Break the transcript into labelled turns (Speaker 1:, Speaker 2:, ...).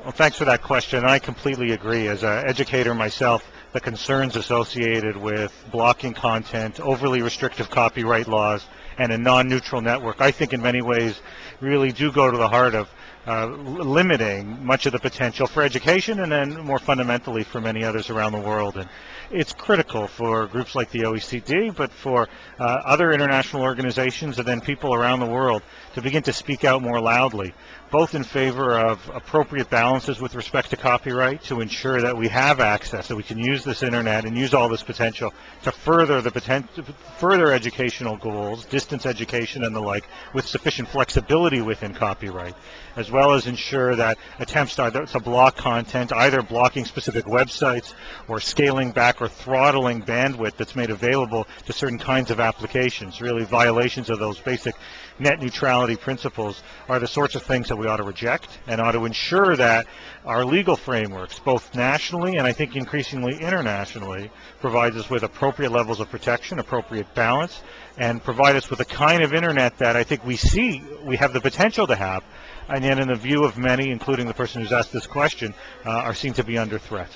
Speaker 1: Well, thanks for that question. I completely agree. As an educator myself, the concerns associated with blocking content, overly restrictive copyright laws, and a non-neutral network, I think in many ways really do go to the heart of limiting much of the potential for education and then more fundamentally for many others around the world. And it's critical for groups like the OECD, but for other international organizations and then people around the world to begin to speak out more loudly, both in favor of appropriate balances with respect to copyright to ensure that we have access, that we can use this internet and use all this potential to further further educational goals, distance education and the like, with sufficient flexibility within copyright, as well as ensure that attempts to block content, either blocking specific websites or scaling back or throttling bandwidth that's made available to certain kinds of applications, really violations of those basic net neutrality principles, are the sorts of things that we ought to reject and ought to ensure that our legal frameworks, both nationally and I think increasingly internationally, provides us with appropriate levels of protection, appropriate balance, and provide us with the kind of internet that I think we see we have the potential to have, and yet in the view of many, including the person who's asked this question, are seen to be under threat.